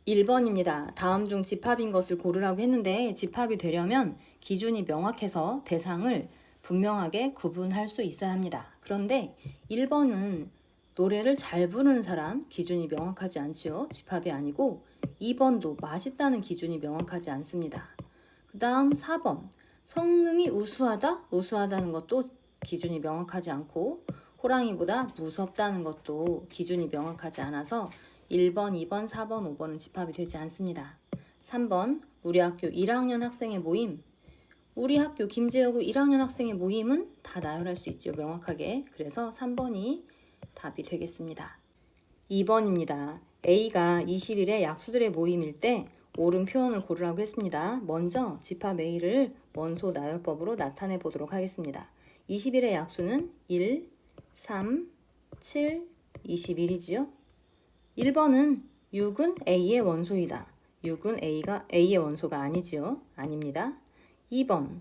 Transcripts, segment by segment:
1번입니다. 다음 중 집합인 것을 고르라고 했는데 집합이 되려면 기준이 명확해서 대상을 분명하게 구분할 수 있어야 합니다. 그런데 1번은 노래를 잘 부르는 사람 기준이 명확하지 않지요. 집합이 아니고 2번도 맛있다는 기준이 명확하지 않습니다. 그 다음 4번 성능이 우수하다? 우수하다는 것도 기준이 명확하지 않고 호랑이보다 무섭다는 것도 기준이 명확하지 않아서 1번, 2번, 4번, 5번은 집합이 되지 않습니다. 3번 우리 학교 1학년 학생의 모임. 우리 학교 김제여고 1학년 학생의 모임은 다 나열할 수 있죠. 명확하게. 그래서 3번이 답이 되겠습니다. 2번입니다. A가 20일에 약수들의 모임일 때 옳은 표현을 고르라고 했습니다. 먼저 집합 A를 원소 나열법으로 나타내 보도록 하겠습니다. 20일의 약수는 1, 3, 7, 21이지요. 1번은 6은 A의 원소이다. 6은 A의 원소가 아니지요. 아닙니다. 2번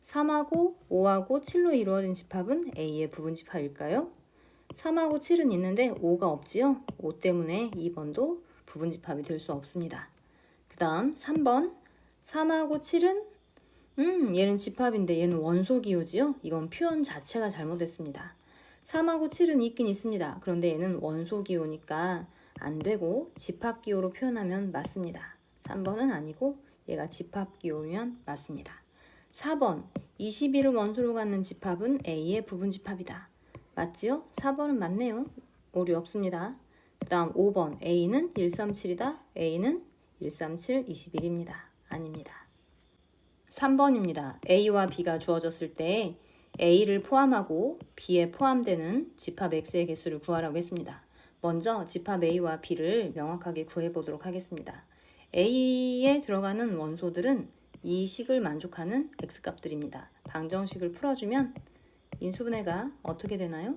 3하고 5하고 7로 이루어진 집합은 A의 부분 집합일까요? 3하고 7은 있는데 5가 없지요. 5 때문에 2번도 부분 집합이 될 수 없습니다. 그 다음 3번 3하고 7은 얘는 집합인데 얘는 원소 기호지요. 이건 표현 자체가 잘못됐습니다. 3하고 7은 있긴 있습니다. 그런데 얘는 원소 기호니까 안 되고 집합 기호로 표현하면 맞습니다. 3번은 아니고 얘가 집합 기호면 맞습니다. 4번 21을 원소로 갖는 집합은 A의 부분 집합이다. 맞지요? 4번은 맞네요. 오류 없습니다. 그 다음 5번 A는 137이다. A는 137, 21입니다. 아닙니다. 3번입니다. A와 B가 주어졌을 때 A를 포함하고 B에 포함되는 집합 X의 개수를 구하라고 했습니다. 먼저 집합 A와 B를 명확하게 구해보도록 하겠습니다. A에 들어가는 원소들은 이 식을 만족하는 X값들입니다. 방정식을 풀어주면 인수분해가 어떻게 되나요?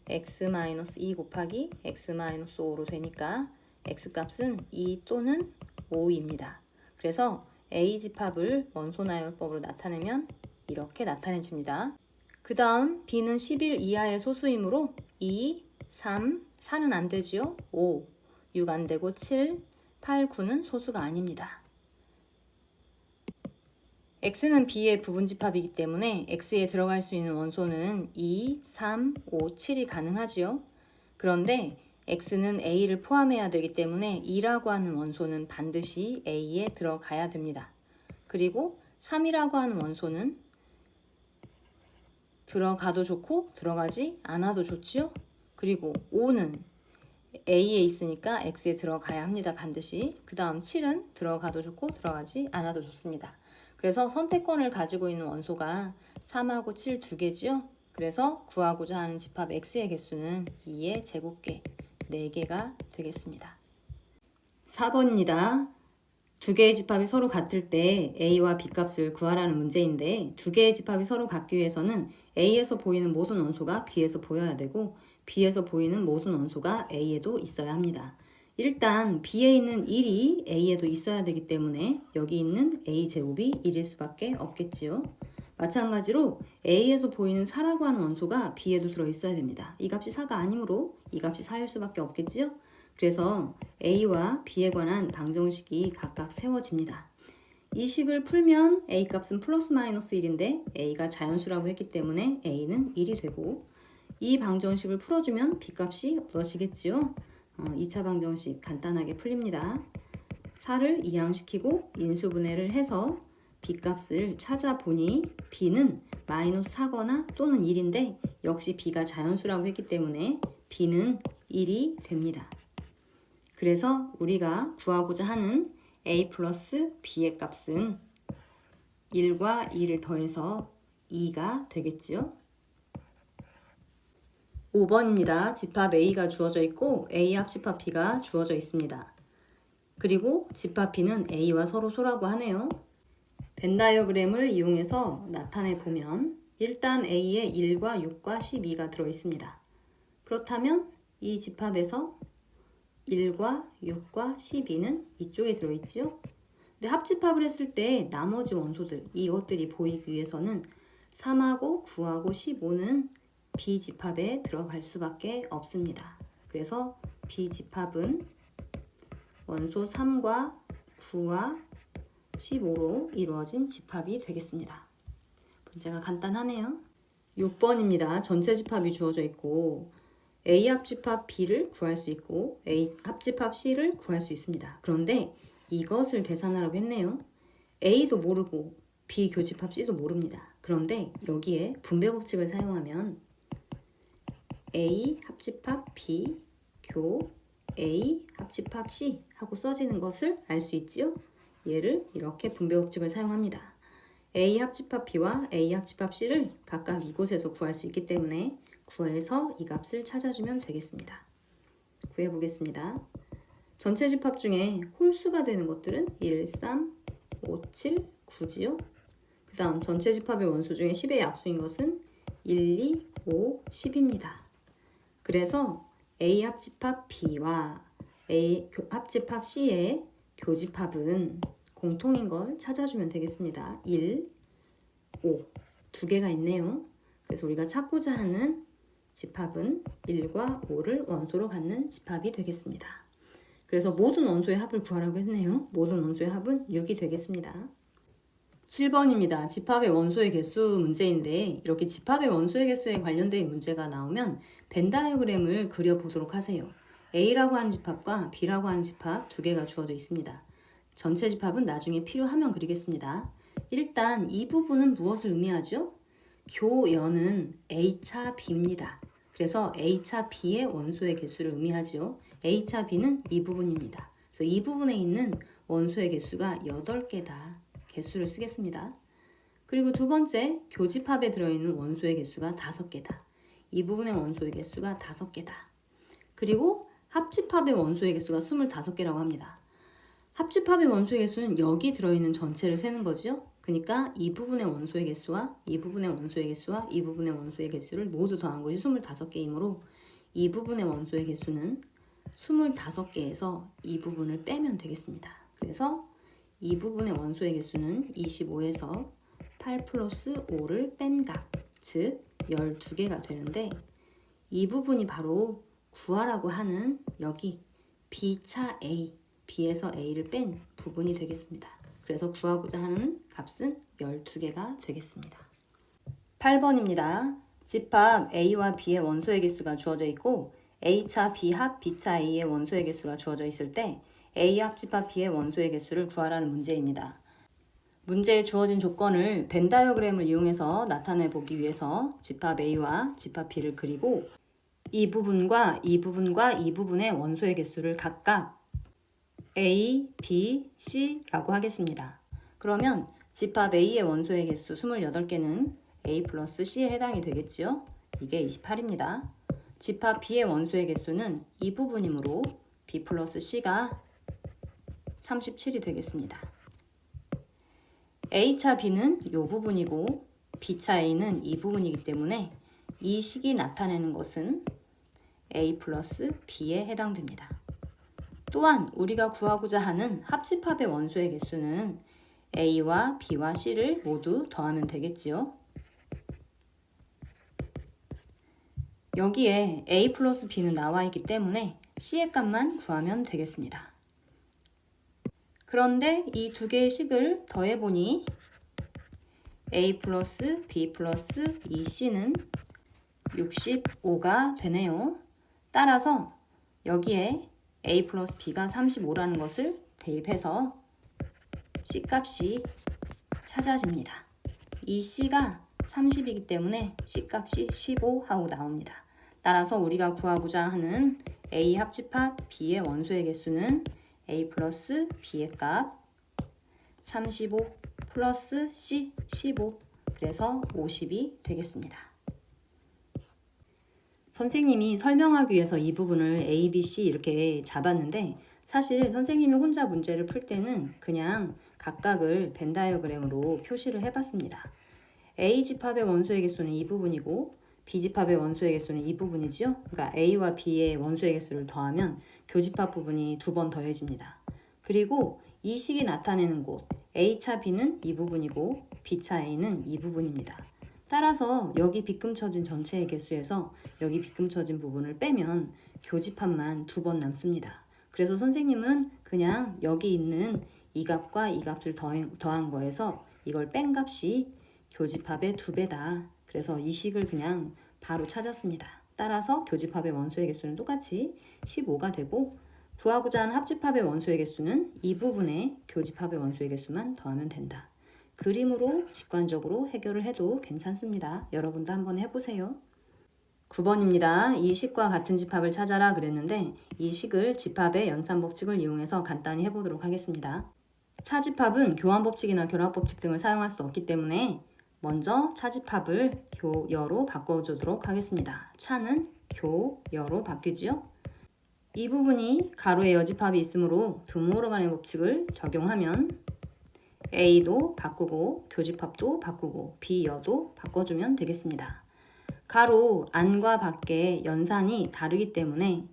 X-2 곱하기 X-5로 되니까 X값은 2 또는 5입니다. 그래서 A 집합을 원소 나열법으로 나타내면 이렇게 나타내집니다. 그 다음 B는 10일 이하의 소수이므로 2, 3, 4는 안 되지요. 5, 6 안 되고 7, 8, 9는 소수가 아닙니다. X는 B의 부분 집합이기 때문에 X에 들어갈 수 있는 원소는 2, 3, 5, 7이 가능하지요. 그런데 X는 A를 포함해야 되기 때문에 2라고 하는 원소는 반드시 A에 들어가야 됩니다. 그리고 3이라고 하는 원소는 들어가도 좋고 들어가지 않아도 좋지요. 그리고 5는 A에 있으니까 X에 들어가야 합니다. 반드시. 그 다음 7은 들어가도 좋고 들어가지 않아도 좋습니다. 그래서 선택권을 가지고 있는 원소가 3하고 7 두 개지요. 그래서 구하고자 하는 집합 X의 개수는 2의 제곱계 4개가 되겠습니다. 4번입니다. 두 개의 집합이 서로 같을 때 A와 B 값을 구하라는 문제인데 두 개의 집합이 서로 같기 위해서는 A에서 보이는 모든 원소가 B에서 보여야 되고 B에서 보이는 모든 원소가 A에도 있어야 합니다. 일단 B에 있는 1이 A에도 있어야 되기 때문에 여기 있는 A제곱이 1일 수밖에 없겠지요. 마찬가지로 A에서 보이는 4라고 하는 원소가 B에도 들어있어야 됩니다. 이 값이 4가 아니므로 이 값이 4일 수밖에 없겠지요. 그래서 A와 B에 관한 방정식이 각각 세워집니다. 이 식을 풀면 A 값은 플러스 마이너스 1인데 A가 자연수라고 했기 때문에 A는 1이 되고 이 방정식을 풀어주면 B 값이 얻어지겠지요. 2차 방정식 간단하게 풀립니다. 4를 이항시키고 인수분해를 해서 B 값을 찾아보니 B는 마이너스 4거나 또는 1인데 역시 B가 자연수라고 했기 때문에 B는 1이 됩니다. 그래서 우리가 구하고자 하는 A 플러스 B의 값은 1과 2를 더해서 2가 되겠지요. 5번입니다. 집합 A가 주어져 있고 A 합집합 B가 주어져 있습니다. 그리고 집합 B는 A와 서로 소라고 하네요. 벤 다이어그램을 이용해서 나타내 보면 일단 A에 1과 6과 12가 들어 있습니다. 그렇다면 이 집합에서 1과 6과 12는 이쪽에 들어있지요. 근데 합집합을 했을 때 나머지 원소들 이것들이 보이기 위해서는 3하고 9하고 15는 B집합에 들어갈 수밖에 없습니다. 그래서 B집합은 원소 3과 9와 15로 이루어진 집합이 되겠습니다. 문제가 간단하네요. 6번입니다. 전체 집합이 주어져 있고 A 합집합 B를 구할 수 있고 A 합집합 C를 구할 수 있습니다. 그런데 이것을 계산하라고 했네요. A도 모르고 B 교집합 C도 모릅니다. 그런데 여기에 분배 법칙을 사용하면 A 합집합 B 교 A 합집합 C 하고 써지는 것을 알 수 있지요. 얘를 이렇게 분배 법칙을 사용합니다. A 합집합 B와 A 합집합 C를 각각 이곳에서 구할 수 있기 때문에 구해서 이 값을 찾아주면 되겠습니다. 구해보겠습니다. 전체 집합 중에 홀수가 되는 것들은 1, 3, 5, 7, 9지요. 그 다음 전체 집합의 원수 중에 10의 약수인 것은 1, 2, 5, 10입니다. 그래서 A 합집합 B와 A 합집합 C의 교집합은 공통인 걸 찾아주면 되겠습니다. 1, 5 두 개가 있네요. 그래서 우리가 찾고자 하는 집합은 1과 5를 원소로 갖는 집합이 되겠습니다. 그래서 모든 원소의 합을 구하라고 했네요. 모든 원소의 합은 6이 되겠습니다. 7번입니다. 집합의 원소의 개수 문제인데 이렇게 집합의 원소의 개수에 관련된 문제가 나오면 벤 다이어그램을 그려보도록 하세요. A라고 하는 집합과 B라고 하는 집합 두 개가 주어져 있습니다. 전체 집합은 나중에 필요하면 그리겠습니다. 일단 이 부분은 무엇을 의미하죠? 교연은 A차 B입니다. 그래서 A차 B의 원소의 개수를 의미하죠. A차 B는 이 부분입니다. 그래서 이 부분에 있는 원소의 개수가 8개다. 개수를 쓰겠습니다. 그리고 두 번째, 교집합에 들어있는 원소의 개수가 5개다. 이 부분의 원소의 개수가 5개다. 그리고 합집합의 원소의 개수가 25개라고 합니다. 합집합의 원소의 개수는 여기 들어있는 전체를 세는 거죠. 그러니까 이 부분의 원소의 개수와 이 부분의 원소의 개수와 이 부분의 원소의 개수를 모두 더한 것이 25개이므로 이 부분의 원소의 개수는 25개에서 이 부분을 빼면 되겠습니다. 그래서 이 부분의 원소의 개수는 25에서 8 플러스 5를 뺀 값, 즉 12개가 되는데 이 부분이 바로 구하라고 하는 여기 B차 A, B에서 A를 뺀 부분이 되겠습니다. 그래서 구하고자 하는 값은 12개가 되겠습니다. 8번입니다. 집합 A와 B의 원소의 개수가 주어져 있고 A차 B 합 B차 A의 원소의 개수가 주어져 있을 때 A 합집합 B의 원소의 개수를 구하라는 문제입니다. 문제에 주어진 조건을 벤 다이어그램을 이용해서 나타내 보기 위해서 집합 A와 집합 B를 그리고 이 부분과 이 부분과 이 부분의 원소의 개수를 각각 A, B, C라고 하겠습니다. 그러면 집합 A의 원소의 개수 28개는 A 플러스 C에 해당이 되겠지요? 이게 28입니다. 집합 B의 원소의 개수는 이 부분이므로 B 플러스 C가 37이 되겠습니다. A차 B는 이 부분이고 B차 A는 이 부분이기 때문에 이 식이 나타내는 것은 A 플러스 B에 해당됩니다. 또한 우리가 구하고자 하는 합집합의 원소의 개수는 A와 B와 C를 모두 더하면 되겠지요. 여기에 A 플러스 B는 나와 있기 때문에 C의 값만 구하면 되겠습니다. 그런데 이 두 개의 식을 더해보니 A 플러스 B 플러스 2C는 65가 되네요. 따라서 여기에 A 플러스 B가 35라는 것을 대입해서 C값이 찾아집니다. 이 C가 30이기 때문에 C값이 15 하고 나옵니다. 따라서 우리가 구하고자 하는 A 합집합 B의 원소의 개수는 A 플러스 B의 값 35 플러스 C 15 그래서 50이 되겠습니다. 선생님이 설명하기 위해서 이 부분을 A, B, C 이렇게 잡았는데 사실 선생님이 혼자 문제를 풀 때는 그냥 각각을 벤 다이어그램으로 표시를 해봤습니다. A 집합의 원소의 개수는 이 부분이고 B 집합의 원소의 개수는 이 부분이지요. 그러니까 A와 B의 원소의 개수를 더하면 교집합 부분이 2번 더해집니다. 그리고 이 식이 나타내는 곳 A차 B는 이 부분이고 B차 A는 이 부분입니다. 따라서 여기 빗금쳐진 전체의 개수에서 여기 빗금쳐진 부분을 빼면 교집합만 2번 남습니다. 그래서 선생님은 그 그냥 여기 있는 이 값과 이 값을 더한 거에서 이걸 뺀 값이 교집합의 2배다. 그래서 이 식을 그냥 바로 찾았습니다. 따라서 교집합의 원소의 개수는 똑같이 15가 되고 구하고자 하는 합집합의 원소의 개수는 이 부분에 교집합의 원소의 개수만 더하면 된다. 그림으로 직관적으로 해결을 해도 괜찮습니다. 여러분도 한번 해보세요. 9번입니다. 이 식과 같은 집합을 찾아라 그랬는데 이 식을 집합의 연산법칙을 이용해서 간단히 해보도록 하겠습니다. 차집합은 교환법칙이나 결합법칙 등을 사용할 수 없기 때문에 먼저 차집합을 교여로 바꿔주도록 하겠습니다. 차는 교여로 바뀌지요. 이 부분이 가로의 여집합이 있으므로 드모르간의 법칙을 적용하면 A도 바꾸고 교집합도 바꾸고 B여도 바꿔주면 되겠습니다. 가로 안과 밖의 연산이 다르기 때문에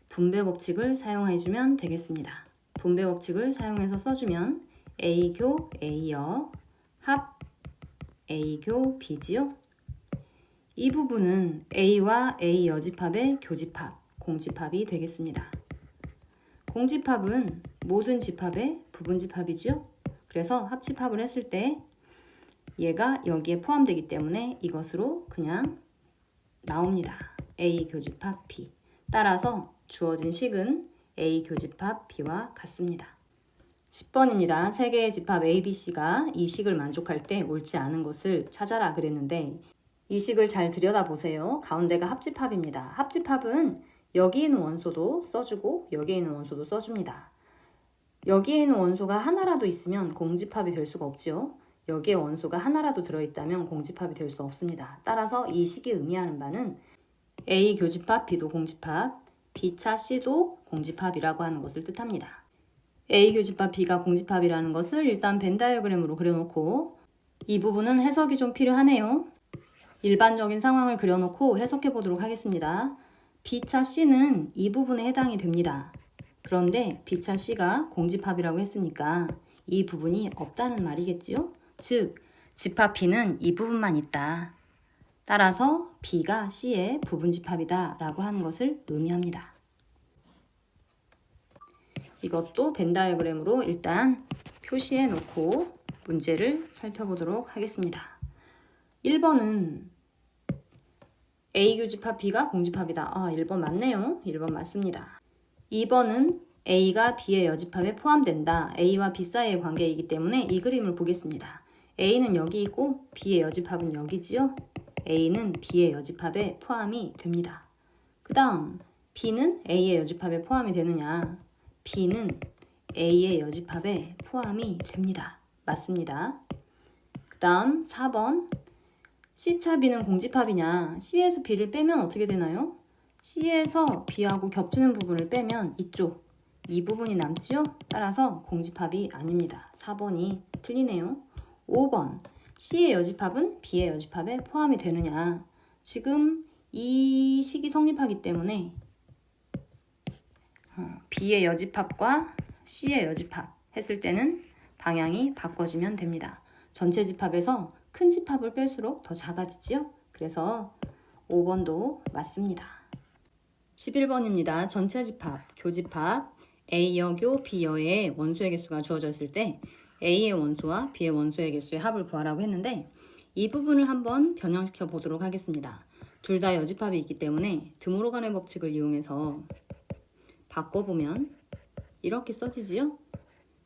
분배 법칙을 사용해주면 되겠습니다. 분배 법칙을 사용해서 써주면 A교 A여 합 A교 B지요. 이 부분은 A와 A 여집합의 교집합, 공집합이 되겠습니다. 공집합은 모든 집합의 부분집합이지요. 그래서 합집합을 했을 때 얘가 여기에 포함되기 때문에 이것으로 그냥 나옵니다. A 교집합 B. 따라서 주어진 식은 A 교집합 B와 같습니다. 10번입니다. 세 개의 집합 A, B, C가 이 식을 만족할 때 옳지 않은 것을 찾아라 그랬는데 이 식을 잘 들여다보세요. 가운데가 합집합입니다. 합집합은 여기 있는 원소도 써주고 여기에 있는 원소도 써줍니다. 여기에 있는 원소가 하나라도 있으면 공집합이 될 수가 없지요. 여기에 원소가 하나라도 들어있다면 공집합이 될 수 없습니다. 따라서 이 식이 의미하는 바는 A 교집합, B도 공집합, B차 C도 공집합이라고 하는 것을 뜻합니다. A 교집합, B가 공집합이라는 것을 일단 벤 다이어그램으로 그려놓고 이 부분은 해석이 좀 필요하네요. 일반적인 상황을 그려놓고 해석해 보도록 하겠습니다. B차 C는 이 부분에 해당이 됩니다. 그런데 B차 C가 공집합이라고 했으니까 이 부분이 없다는 말이겠지요? 즉, 집합 B는 이 부분만 있다. 따라서 B가 C의 부분집합이다 라고 하는 것을 의미합니다. 이것도 벤 다이어그램으로 일단 표시해 놓고 문제를 살펴보도록 하겠습니다. 1번은 A 교집합 B가 공집합이다. 1번 맞네요. 1번 맞습니다. 2번은 A가 B의 여집합에 포함된다. A와 B 사이의 관계이기 때문에 이 그림을 보겠습니다. A는 여기 있고 B의 여집합은 여기지요. A는 B의 여집합에 포함이 됩니다. 그 다음 B는 A의 여집합에 포함이 되느냐? B는 A의 여집합에 포함이 됩니다. 맞습니다. 그 다음 4번 C차 B는 공집합이냐? C에서 B를 빼면 어떻게 되나요? C에서 B하고 겹치는 부분을 빼면 이쪽 이 부분이 남지요? 따라서 공집합이 아닙니다. 4번이 틀리네요. 5번 C의 여집합은 B의 여집합에 포함이 되느냐? 지금 이 식이 성립하기 때문에 B의 여집합과 C의 여집합 했을 때는 방향이 바꿔지면 됩니다. 전체 집합에서 큰 집합을 뺄수록 더 작아지지요? 그래서 5번도 맞습니다. 11번입니다. 전체 집합, 교집합 A여교 B여의 원소의 개수가 주어져 있을 때 A의 원소와 B의 원소의 개수의 합을 구하라고 했는데 이 부분을 한번 변형시켜 보도록 하겠습니다. 둘 다 여집합이 있기 때문에 드모르간의 법칙을 이용해서 바꿔보면 이렇게 써지지요?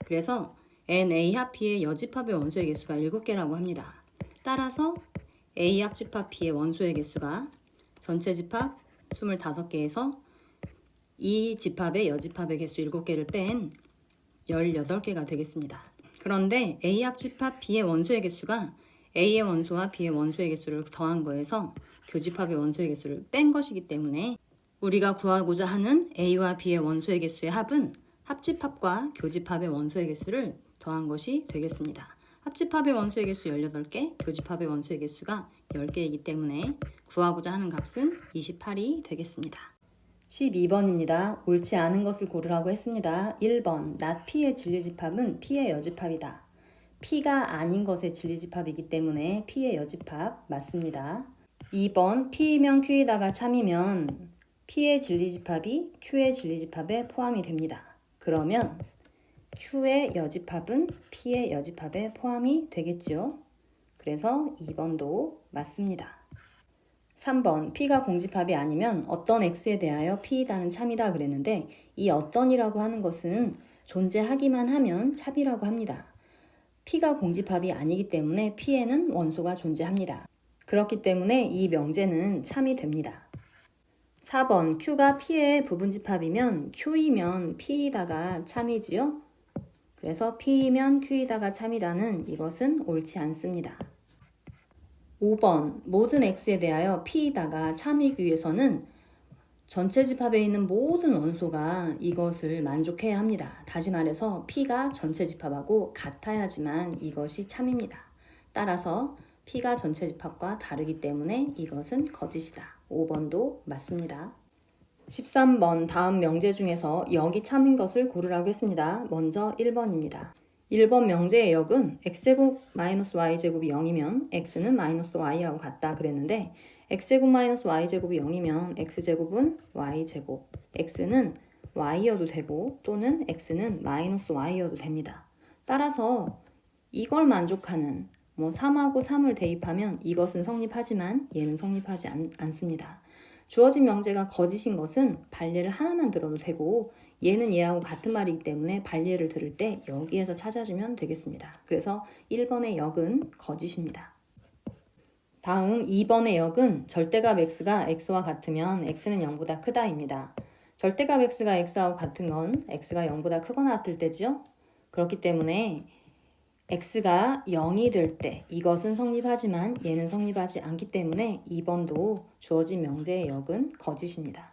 그래서 NA 합 B의 여집합의 원소의 개수가 7개라고 합니다. 따라서 A 합집합 B의 원소의 개수가 전체 집합 25개에서 이 집합의 여집합의 개수 7개를 뺀 18개가 되겠습니다. 그런데 A 합집합 B의 원소의 개수가 A의 원소와 B의 원소의 개수를 더한 거에서 교집합의 원소의 개수를 뺀 것이기 때문에 우리가 구하고자 하는 A와 B의 원소의 개수의 합은 합집합과 교집합의 원소의 개수를 더한 것이 되겠습니다. 합집합의 원소의 개수 18개, 교집합의 원소의 개수가 10개이기 때문에 구하고자 하는 값은 28이 되겠습니다. 12번입니다. 옳지 않은 것을 고르라고 했습니다. 1번, not P의 진리집합은 P의 여집합이다. P가 아닌 것의 진리집합이기 때문에 P의 여집합 맞습니다. 2번, P이면 Q이다가 참이면 P의 진리집합이 Q의 진리집합에 포함이 됩니다. 그러면 Q의 여집합은 P의 여집합에 포함이 되겠죠. 그래서 2번도 맞습니다. 3번 P가 공집합이 아니면 어떤 X에 대하여 P이다는 참이다 그랬는데 이 어떤이라고 하는 것은 존재하기만 하면 참이라고 합니다. P가 공집합이 아니기 때문에 P에는 원소가 존재합니다. 그렇기 때문에 이 명제는 참이 됩니다. 4번 Q가 P의 부분집합이면 Q이면 P이다가 참이지요. 그래서 P이면 Q이다가 참이다는 이것은 옳지 않습니다. 5번 모든 X에 대하여 P이다가 참이기 위해서는 전체 집합에 있는 모든 원소가 이것을 만족해야 합니다. 다시 말해서 P가 전체 집합하고 같아야지만 이것이 참입니다. 따라서 P가 전체 집합과 다르기 때문에 이것은 거짓이다. 5번도 맞습니다. 13번 다음 명제 중에서 역이 참인 것을 고르라고 했습니다. 먼저 1번입니다. 1번 명제의 역은 x제곱 마이너스 y제곱이 0이면 x는 마이너스 y하고 같다 그랬는데 x제곱 마이너스 y제곱이 0이면 x제곱은 y제곱, x는 y여도 되고 또는 x는 마이너스 y여도 됩니다. 따라서 이걸 만족하는 3하고 3을 대입하면 이것은 성립하지만 얘는 성립하지 않습니다. 주어진 명제가 거짓인 것은 발례를 하나만 들어도 되고 얘는 얘하고 같은 말이기 때문에 발례를 들을 때 여기에서 찾아주면 되겠습니다. 그래서 1번의 역은 거짓입니다. 다음 2번의 역은 절대값 x가 x와 같으면 x는 0보다 크다입니다. 절대값 x가 x하고 같은 건 x가 0보다 크거나 같을 때죠. 그렇기 때문에 x가 0이 될 때 이것은 성립하지만 얘는 성립하지 않기 때문에 2번도 주어진 명제의 역은 거짓입니다.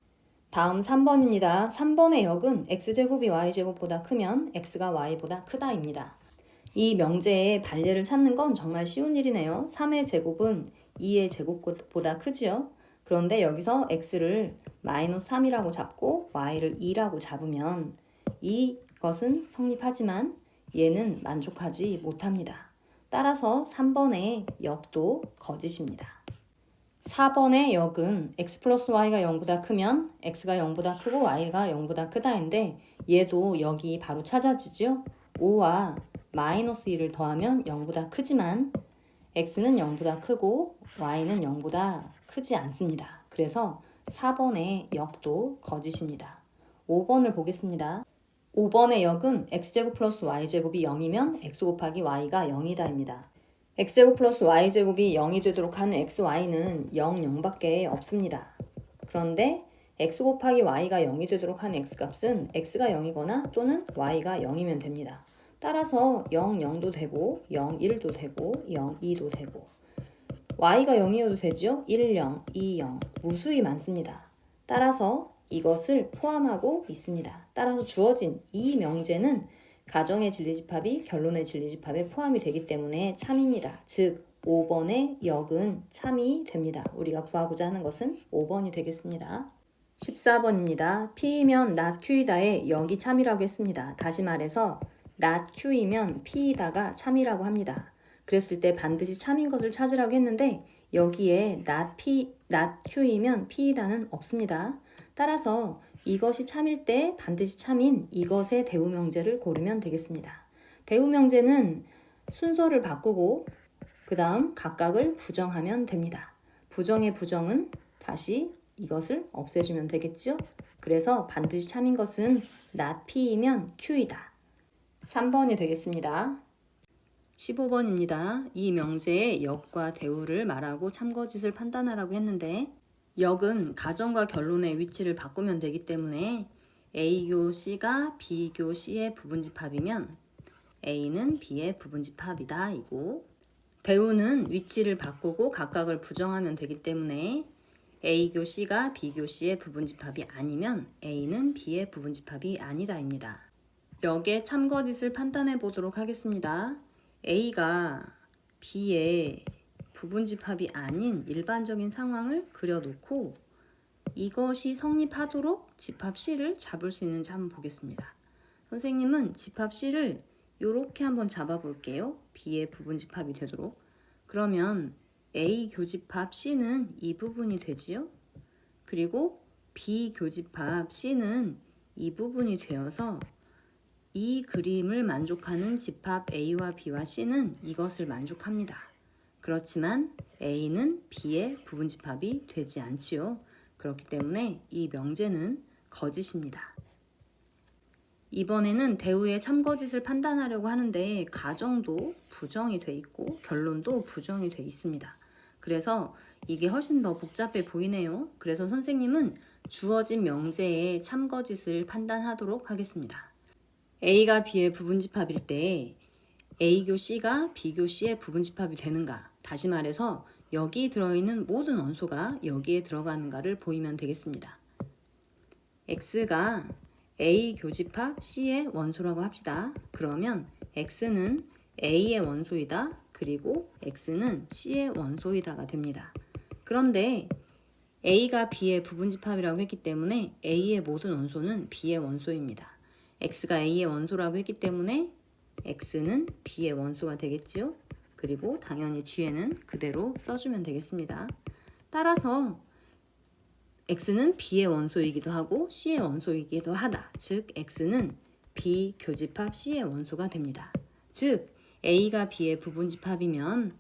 다음 3번입니다. 3번의 역은 x제곱이 y제곱보다 크면 x가 y보다 크다입니다. 이 명제의 발례를 찾는 건 정말 쉬운 일이네요. 3의 제곱은 2의 제곱보다 크지요. 그런데 여기서 x를 마이너스 3이라고 잡고 y를 2라고 잡으면 이것은 성립하지만 얘는 만족하지 못합니다. 따라서 3번의 역도 거짓입니다. 4번의 역은 x 플러스 y가 0보다 크면 x가 0보다 크고 y가 0보다 크다인데 얘도 역이 바로 찾아지죠. 5와 마이너스 1을 더하면 0보다 크지만 x는 0보다 크고 y는 0보다 크지 않습니다. 그래서 4번의 역도 거짓입니다. 5번을 보겠습니다. 5번의 역은 x제곱 플러스 y제곱이 0이면 x 곱하기 y가 0이다입니다. x제곱 플러스 y제곱이 0이 되도록 하는 xy는 0, 0밖에 없습니다. 그런데 x 곱하기 y가 0이 되도록 하는 x값은 x가 0이거나 또는 y가 0이면 됩니다. 따라서 0, 0도 되고 0, 1도 되고 0, 2도 되고 y가 0이어도 되죠? 1, 0, 2, 0 무수히 많습니다. 따라서 이것을 포함하고 있습니다. 따라서 주어진 이 명제는 가정의 진리집합이 결론의 진리집합에 포함이 되기 때문에 참입니다. 즉 5번의 역은 참이 됩니다. 우리가 구하고자 하는 것은 5번이 되겠습니다. 14번입니다. P이면 not Q이다의 역이 참이라고 했습니다. 다시 말해서 not Q이면 P이다가 참이라고 합니다. 그랬을 때 반드시 참인 것을 찾으라고 했는데 여기에 not Q이면 P이다는 없습니다. 따라서 이것이 참일 때 반드시 참인 이것의 대우명제를 고르면 되겠습니다. 대우명제는 순서를 바꾸고 그 다음 각각을 부정하면 됩니다. 부정의 부정은 다시 이것을 없애주면 되겠죠? 그래서 반드시 참인 것은 not P이면 Q이다. 3번이 되겠습니다. 15번입니다. 이 명제의 역과 대우를 말하고 참거짓을 판단하라고 했는데 역은 가정과 결론의 위치를 바꾸면 되기 때문에 A교 C가 B교 C의 부분집합이면 A는 B의 부분집합이다 이고 대우는 위치를 바꾸고 각각을 부정하면 되기 때문에 A교 C가 B교 C의 부분집합이 아니면 A는 B의 부분집합이 아니다입니다. 역의 참거짓을 판단해 보도록 하겠습니다. A가 B의 부분집합이 아닌 일반적인 상황을 그려놓고 이것이 성립하도록 집합 C를 잡을 수 있는지 한번 보겠습니다. 선생님은 집합 C를 이렇게 한번 잡아볼게요. B의 부분집합이 되도록. 그러면 A 교집합 C는 이 부분이 되지요. 그리고 B 교집합 C는 이 부분이 되어서 이 그림을 만족하는 집합 A와 B와 C는 이것을 만족합니다. 그렇지만 A는 B의 부분집합이 되지 않지요. 그렇기 때문에 이 명제는 거짓입니다. 이번에는 대우의 참거짓을 판단하려고 하는데 가정도 부정이 돼 있고 결론도 부정이 돼 있습니다. 그래서 이게 훨씬 더 복잡해 보이네요. 그래서 선생님은 주어진 명제의 참거짓을 판단하도록 하겠습니다. A가 B의 부분집합일 때 A교 C가 B교 C의 부분집합이 되는가? 다시 말해서 여기 들어있는 모든 원소가 여기에 들어가는가를 보이면 되겠습니다. X가 A 교집합 C의 원소라고 합시다. 그러면 X는 A의 원소이다. 그리고 X는 C의 원소이다가 됩니다. 그런데 A가 B의 부분집합이라고 했기 때문에 A의 모든 원소는 B의 원소입니다. X가 A의 원소라고 했기 때문에 X는 B의 원소가 되겠지요. 그리고 당연히 뒤에는 그대로 써주면 되겠습니다. 따라서 X는 B의 원소이기도 하고 C의 원소이기도 하다. 즉 X는 B 교집합 C의 원소가 됩니다. 즉 A가 B의 부분집합이면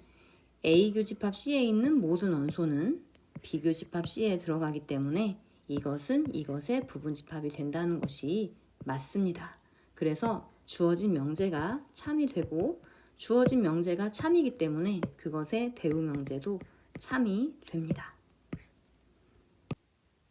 A 교집합 C에 있는 모든 원소는 B 교집합 C에 들어가기 때문에 이것은 이것의 부분집합이 된다는 것이 맞습니다. 그래서 주어진 명제가 참이 되고 주어진 명제가 참이기 때문에 그것의 대우 명제도 참이 됩니다.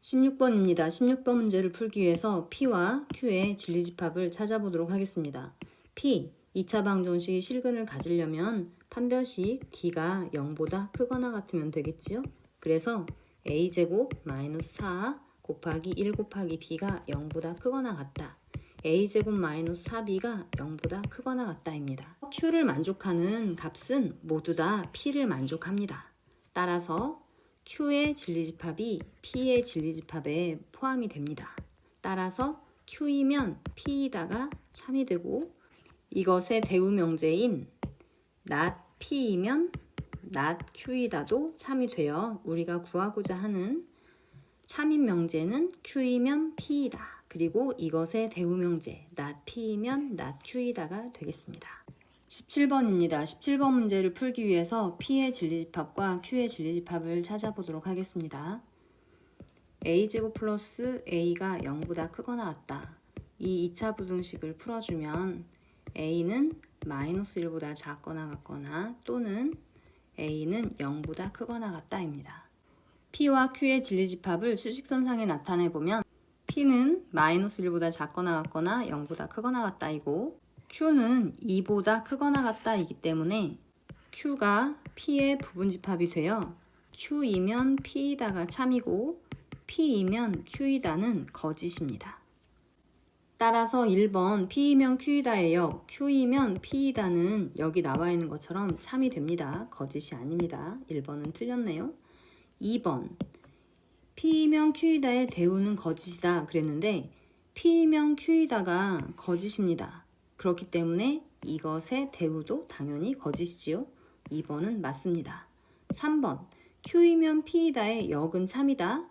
16번입니다. 16번 문제를 풀기 위해서 P와 Q의 진리집합을 찾아보도록 하겠습니다. P, 2차 방정식이 실근을 가지려면 판별식 D가 0보다 크거나 같으면 되겠지요? 그래서 A제곱 마이너스 4 곱하기 1 곱하기 B가 0보다 크거나 같다. A제곱 마이너스 4B가 0보다 크거나 같다입니다. Q를 만족하는 값은 모두 다 P를 만족합니다. 따라서 Q의 진리집합이 P의 진리집합에 포함이 됩니다. 따라서 Q이면 P이다가 참이 되고 이것의 대우명제인 not P이면 not Q이다도 참이 되어 우리가 구하고자 하는 참인 명제는 Q이면 P이다. 그리고 이것의 대우명제 not P이면 not Q이다가 되겠습니다. 17번입니다. 17번 문제를 풀기 위해서 P의 진리집합과 Q의 진리집합을 찾아보도록 하겠습니다. A제곱 플러스 A가 0보다 크거나 같다. 이 2차 부등식을 풀어주면 A는 마이너스 1보다 작거나 같거나 또는 A는 0보다 크거나 같다입니다. P와 Q의 진리집합을 수직선상에 나타내보면 P는 마이너스 1보다 작거나 같거나 0보다 크거나 같다이고 Q는 2보다 크거나 같다이기 때문에 Q가 P의 부분집합이 되어 Q이면 P이다가 참이고 P이면 Q이다는 거짓입니다. 따라서 1번 P이면 Q이다예요. Q이면 P이다는 여기 나와 있는 것처럼 참이 됩니다. 거짓이 아닙니다. 1번은 틀렸네요. 2번 P이면 Q이다의 대우는 거짓이다 그랬는데 P이면 Q이다가 거짓입니다. 그렇기 때문에 이것의 대우도 당연히 거짓이지요. 2번은 맞습니다. 3번 Q이면 P이다의 역은 참이다.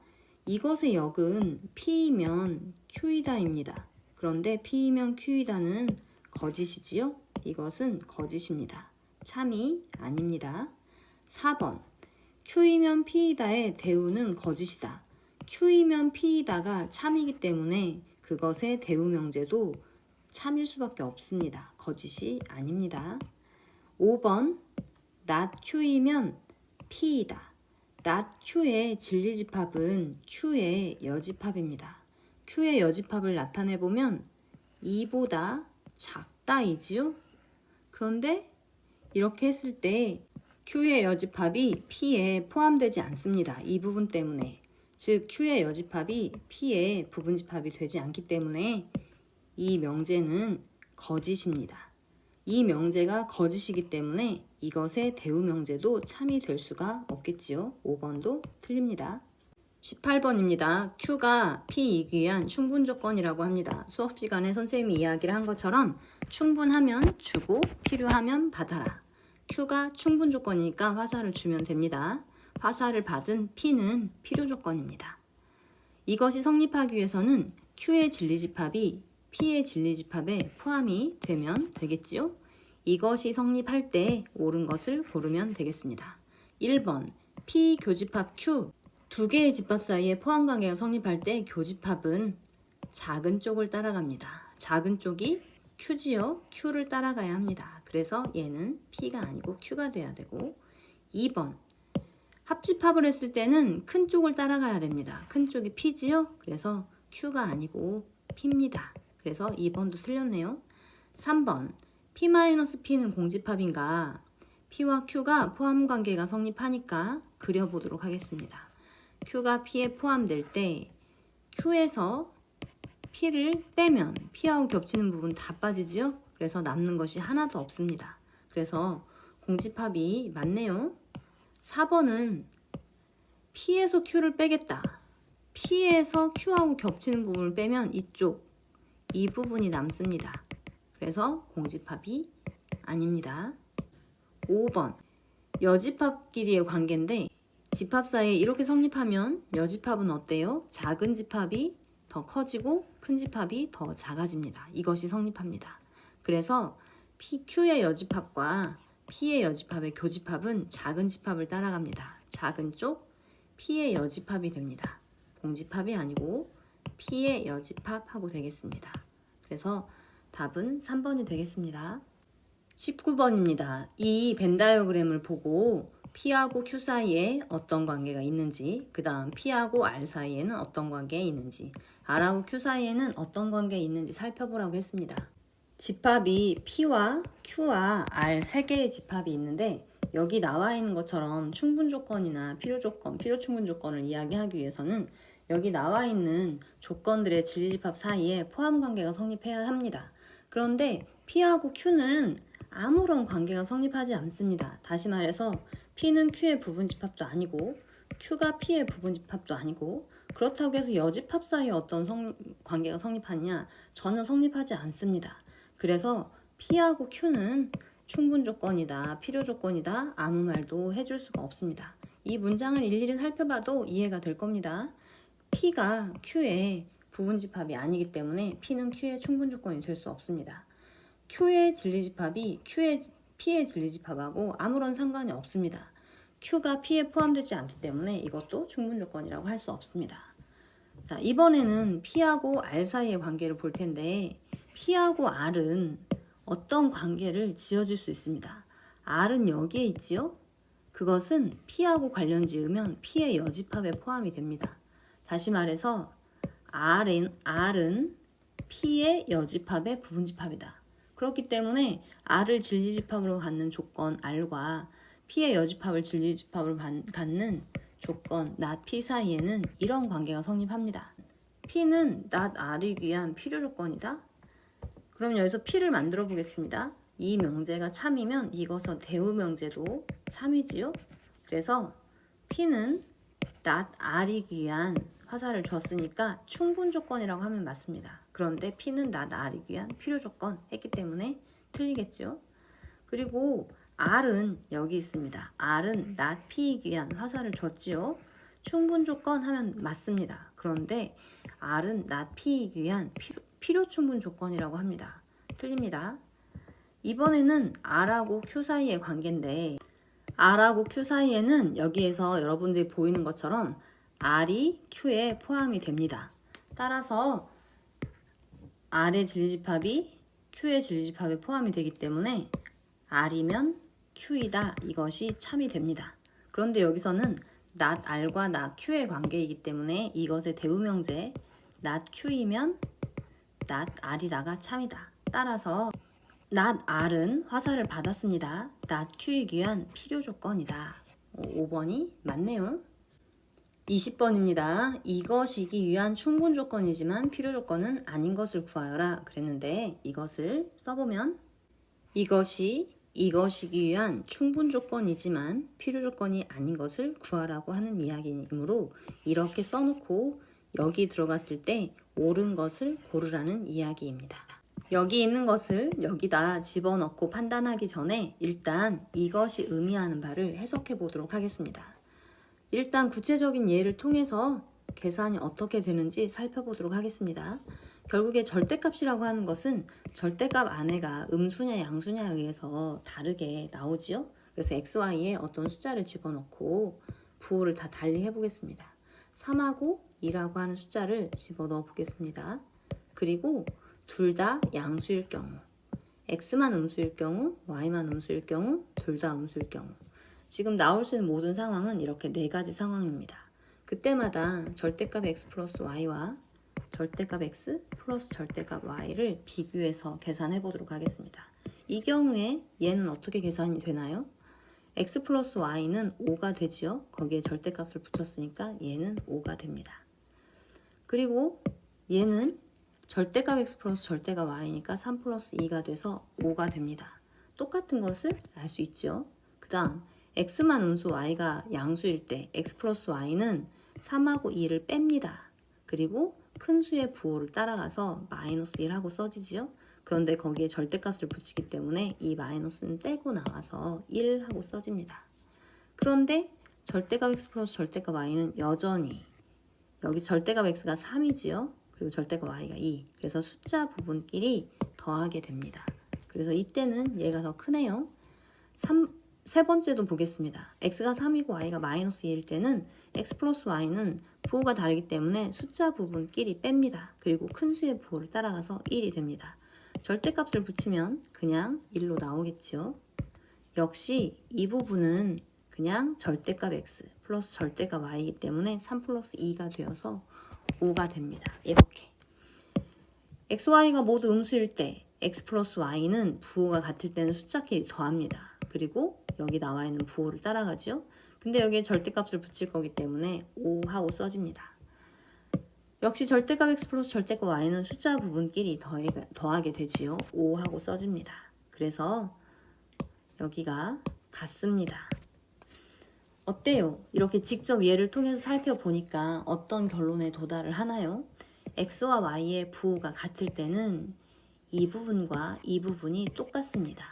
이것의 역은 P이면 Q이다입니다. 그런데 P이면 Q이다는 거짓이지요. 이것은 거짓입니다. 참이 아닙니다. 4번 Q이면 P이다의 대우는 거짓이다. Q이면 P이다가 참이기 때문에 그것의 대우 명제도 참일 수밖에 없습니다. 거짓이 아닙니다. 5번 not Q이면 P이다. not Q의 진리집합은 Q의 여집합입니다. Q의 여집합을 나타내보면 2보다 작다이지요. 그런데 이렇게 했을 때 Q의 여집합이 P에 포함되지 않습니다. 이 부분 때문에. 즉 Q의 여집합이 P의 부분집합이 되지 않기 때문에 이 명제는 거짓입니다. 이 명제가 거짓이기 때문에 이것의 대우 명제도 참이 될 수가 없겠지요. 5번도 틀립니다. 18번입니다. Q가 P이기 위한 충분 조건이라고 합니다. 수업 시간에 선생님이 이야기를 한 것처럼 충분하면 주고 필요하면 받아라. Q가 충분 조건이니까 화살을 주면 됩니다. 화살을 받은 P는 필요 조건입니다. 이것이 성립하기 위해서는 Q의 진리집합이 P의 진리집합에 포함이 되면 되겠지요? 이것이 성립할 때 옳은 것을 고르면 되겠습니다. 1번 P 교집합 Q 두 개의 집합 사이에 포함 관계가 성립할 때 교집합은 작은 쪽을 따라갑니다. 작은 쪽이 Q지요? Q를 따라가야 합니다. 그래서 얘는 P가 아니고 Q가 돼야 되고 2번 합집합을 했을 때는 큰 쪽을 따라가야 됩니다. 큰 쪽이 P지요? 그래서 Q가 아니고 P입니다. 그래서 2번도 틀렸네요. 3번 P-P는 공집합인가? P와 Q가 포함 관계가 성립하니까 그려보도록 하겠습니다. Q가 P에 포함될 때 Q에서 P를 빼면 P하고 겹치는 부분 다 빠지지요? 그래서 남는 것이 하나도 없습니다. 그래서 공집합이 맞네요. 4번은 P에서 Q를 빼겠다. P에서 Q하고 겹치는 부분을 빼면 이 부분이 남습니다. 그래서 공집합이 아닙니다. 5번 여집합끼리의 관계인데 집합 사이에 이렇게 성립하면 여집합은 어때요? 작은 집합이 더 커지고 큰 집합이 더 작아집니다. 이것이 성립합니다. 그래서 Q의 여집합과 P의 여집합의 교집합은 작은 집합을 따라갑니다. 작은 쪽 P의 여집합이 됩니다. 공집합이 아니고 P의 여집합하고 되겠습니다. 그래서 답은 3번이 되겠습니다. 19번입니다. 이 벤 다이어그램을 보고 P하고 Q 사이에 어떤 관계가 있는지, 그 다음 P하고 R 사이에는 어떤 관계가 있는지, R하고 Q 사이에는 어떤 관계가 있는지 살펴보라고 했습니다. 집합이 P와 Q와 R 세 개의 집합이 있는데 여기 나와 있는 것처럼 충분 조건이나 필요 조건, 필요 충분 조건을 이야기하기 위해서는 여기 나와 있는 조건들의 진리집합 사이에 포함 관계가 성립해야 합니다. 그런데 P하고 Q는 아무런 관계가 성립하지 않습니다. 다시 말해서 P는 Q의 부분집합도 아니고 Q가 P의 부분집합도 아니고 그렇다고 해서 여집합 사이에 어떤 관계가 성립하냐? 전혀 성립하지 않습니다. 그래서 P하고 Q는 충분 조건이다, 필요 조건이다 아무 말도 해줄 수가 없습니다. 이 문장을 일일이 살펴봐도 이해가 될 겁니다. P가 Q의 부분집합이 아니기 때문에 P는 Q의 충분 조건이 될 수 없습니다. Q의 진리집합이 P의 진리집합하고 아무런 상관이 없습니다. Q가 P에 포함되지 않기 때문에 이것도 충분 조건이라고 할 수 없습니다. 자, 이번에는 P하고 R 사이의 관계를 볼 텐데 P하고 R은 어떤 관계를 지어질 수 있습니다. R은 여기에 있지요? 그것은 P하고 관련 지으면 P의 여집합에 포함이 됩니다. 다시 말해서 R은 P의 여집합의 부분집합이다. 그렇기 때문에 R을 진리집합으로 갖는 조건 R과 P의 여집합을 진리집합으로 갖는 조건 not P 사이에는 이런 관계가 성립합니다. P는 not R이 위한 필요 조건이다. 그럼 여기서 P를 만들어 보겠습니다. 이 명제가 참이면 이것의 대우 명제도 참이지요. 그래서 P는 not R이 위한 화살을 줬으니까 충분 조건이라고 하면 맞습니다. 그런데 P는 not R이 위한 필요 조건 했기 때문에 틀리겠죠. 그리고 R은 여기 있습니다. R은 not P이기 위한 화살을 줬지요. 충분 조건 하면 맞습니다. 그런데 R은 not P이기 위한 필요 충분 조건이라고 합니다. 틀립니다. 이번에는 R하고 Q 사이의 관계인데 R하고 Q 사이에는 여기에서 여러분들이 보이는 것처럼 R이 Q에 포함이 됩니다. 따라서 R의 진리집합이 Q의 진리집합에 포함이 되기 때문에 R이면 Q이다. 이것이 참이 됩니다. 그런데 여기서는 not R과 not Q의 관계이기 때문에 이것의 대우명제 not Q이면 not R이다가 참이다. 따라서 not R은 화살을 받았습니다. not Q이기 위한 필요 조건이다. 5번이 맞네요. 20번입니다. 이것이기 위한 충분 조건이지만 필요 조건은 아닌 것을 구하여라 그랬는데 이것을 써보면 이것이기 위한 충분 조건이지만 필요 조건이 아닌 것을 구하라고 하는 이야기이므로 이렇게 써놓고 여기 들어갔을 때 옳은 것을 고르라는 이야기입니다. 여기 있는 것을 여기다 집어넣고 판단하기 전에 일단 이것이 의미하는 바를 해석해 보도록 하겠습니다. 일단 구체적인 예를 통해서 계산이 어떻게 되는지 살펴보도록 하겠습니다. 결국에 절대값이라고 하는 것은 절대값 안에가 음수냐 양수냐에 의해서 다르게 나오지요. 그래서 xy에 어떤 숫자를 집어넣고 부호를 다 달리 해보겠습니다. 3하고 2라고 하는 숫자를 집어넣어 보겠습니다. 그리고 둘 다 양수일 경우, x만 음수일 경우, y만 음수일 경우, 둘 다 음수일 경우, 지금 나올 수 있는 모든 상황은 이렇게 네 가지 상황입니다. 그때마다 절대값 x 플러스 y와 절대값 x 플러스 절대값 y를 비교해서 계산해 보도록 하겠습니다. 이 경우에 얘는 어떻게 계산이 되나요? x 플러스 y는 5가 되지요. 거기에 절대값을 붙였으니까 얘는 5가 됩니다. 그리고 얘는 절대값 x 플러스 절대값 y니까 3 플러스 2가 돼서 5가 됩니다. 똑같은 것을 알 수 있죠. 그 다음 x만 음수 y가 양수일 때 x 플러스 y는 3하고 2를 뺍니다. 그리고 큰 수의 부호를 따라가서 마이너스 1하고 써지지요. 그런데 거기에 절대값을 붙이기 때문에 이 마이너스는 떼고 나와서 1하고 써집니다. 그런데 절대값 x 플러스 절대값 y는 여전히 여기 절대값 x가 3이지요. 그리고 절대값 y가 2. 그래서 숫자 부분끼리 더하게 됩니다. 그래서 이때는 얘가 더 크네요. 세 번째도 보겠습니다. x가 3이고 y가 마이너스 2일 때는 x 플러스 y는 부호가 다르기 때문에 숫자 부분끼리 뺍니다. 그리고 큰 수의 부호를 따라가서 1이 됩니다. 절대값을 붙이면 그냥 1로 나오겠죠. 역시 이 부분은 그냥 절대값 x 플러스 절대값 y이기 때문에 3 플러스 2가 되어서 5가 됩니다. 이렇게 x, y가 모두 음수일 때 x 플러스 y는 부호가 같을 때는 숫자끼리 더합니다. 그리고 여기 나와 있는 부호를 따라가죠. 근데 여기에 절대값을 붙일 거기 때문에 5하고 써집니다. 역시 절대값 x 플러스 절대값 y는 숫자 부분끼리 더하게 되지요. 5하고 써집니다. 그래서 여기가 같습니다. 어때요? 이렇게 직접 예를 통해서 살펴보니까 어떤 결론에 도달을 하나요? x와 y의 부호가 같을 때는 이 부분과 이 부분이 똑같습니다.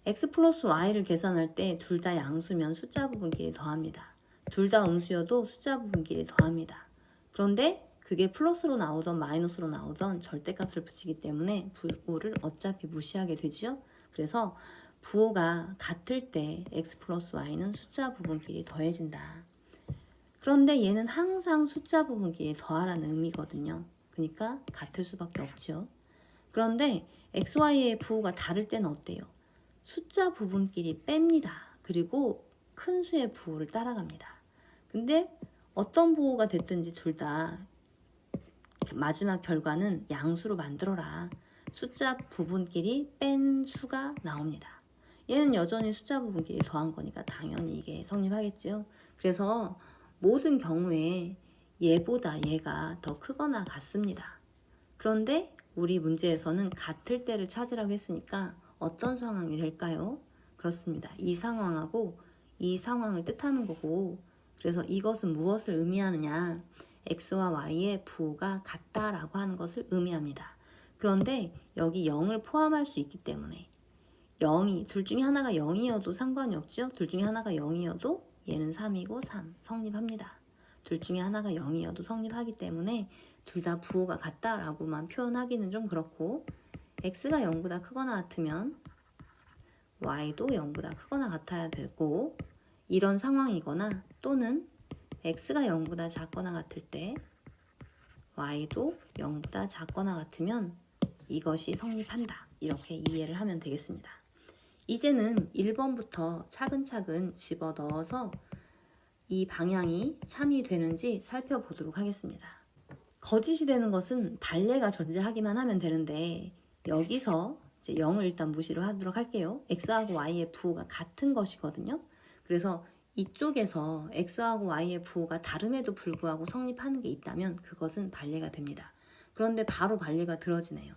x 플러스 y를 계산할 때 둘 다 양수면 숫자 부분끼리 더합니다. 둘 다 음수여도 숫자 부분끼리 더합니다. 그런데 그게 플러스로 나오던 마이너스로 나오던 절대값을 붙이기 때문에 부호를 어차피 무시하게 되지요. 그래서 부호가 같을 때 x 플러스 y는 숫자 부분끼리 더해진다. 그런데 얘는 항상 숫자 부분끼리 더하라는 의미거든요. 그러니까 같을 수밖에 없죠. 그런데 x, y의 부호가 다를 때는 어때요? 숫자 부분끼리 뺍니다. 그리고 큰 수의 부호를 따라갑니다. 근데 어떤 부호가 됐든지 둘 다 마지막 결과는 양수로 만들어라. 숫자 부분끼리 뺀 수가 나옵니다. 얘는 여전히 숫자 부분끼리 더한 거니까 당연히 이게 성립하겠죠. 그래서 모든 경우에 얘보다 얘가 더 크거나 같습니다. 그런데 우리 문제에서는 같을 때를 찾으라고 했으니까 어떤 상황이 될까요? 그렇습니다. 이 상황하고 이 상황을 뜻하는 거고, 그래서 이것은 무엇을 의미하느냐? x와 y의 부호가 같다라고 하는 것을 의미합니다. 그런데 여기 0을 포함할 수 있기 때문에 0이 둘 중에 하나가 0이어도 상관이 없죠. 둘 중에 하나가 0이어도 얘는 3이고 3 성립합니다. 둘 중에 하나가 0이어도 성립하기 때문에 둘 다 부호가 같다라고만 표현하기는 좀 그렇고, x가 0보다 크거나 같으면 y도 0보다 크거나 같아야 되고, 이런 상황이거나 또는 x가 0보다 작거나 같을 때 y도 0보다 작거나 같으면 이것이 성립한다. 이렇게 이해를 하면 되겠습니다. 이제는 1번부터 차근차근 집어넣어서 이 방향이 참이 되는지 살펴보도록 하겠습니다. 거짓이 되는 것은 발레가 존재하기만 하면 되는데, 여기서 이제 0을 일단 무시를 하도록 할게요. x하고 y의 부호가 같은 것이거든요. 그래서 이쪽에서 x하고 y의 부호가 다름에도 불구하고 성립하는 게 있다면 그것은 발레가 됩니다. 그런데 바로 발레가 들어지네요.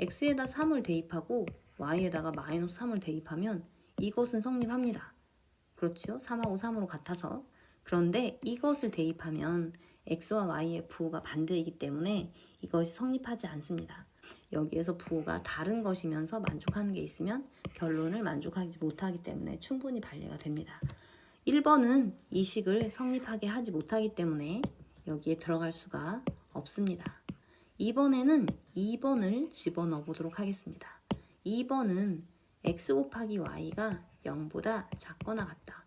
x에다 3을 대입하고 y에다가 마이너스 3을 대입하면 이것은 성립합니다. 그렇죠? 3하고 3으로 같아서. 그런데 이것을 대입하면 x와 y의 부호가 반대이기 때문에 이것이 성립하지 않습니다. 여기에서 부호가 다른 것이면서 만족하는 게 있으면 결론을 만족하지 못하기 때문에 충분히 발레가 됩니다. 1번은 이 식을 성립하게 하지 못하기 때문에 여기에 들어갈 수가 없습니다. 이번에는 2번을 집어넣어 보도록 하겠습니다. 2번은 x 곱하기 y가 0보다 작거나 같다.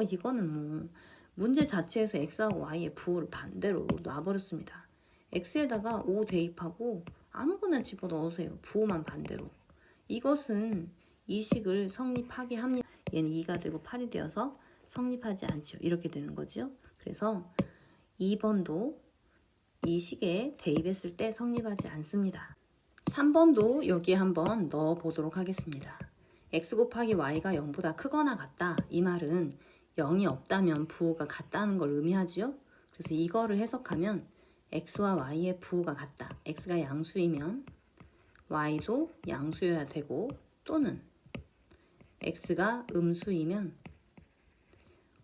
이거는 뭐 문제 자체에서 x하고 y의 부호를 반대로 놔버렸습니다. x에다가 5 대입하고 아무거나 집어넣으세요. 부호만 반대로. 이것은 이 식을 성립하게 합니다. 얘는 2가 되고 8이 되어서 성립하지 않죠. 이렇게 되는 거죠. 그래서 2번도 이 식에 대입했을 때 성립하지 않습니다. 3번도 여기에 한번 넣어 보도록 하겠습니다. x 곱하기 y가 0보다 크거나 같다. 이 말은 0이 없다면 부호가 같다는 걸 의미하지요. 그래서 이거를 해석하면 x와 y의 부호가 같다. x가 양수이면 y도 양수여야 되고, 또는 x가 음수이면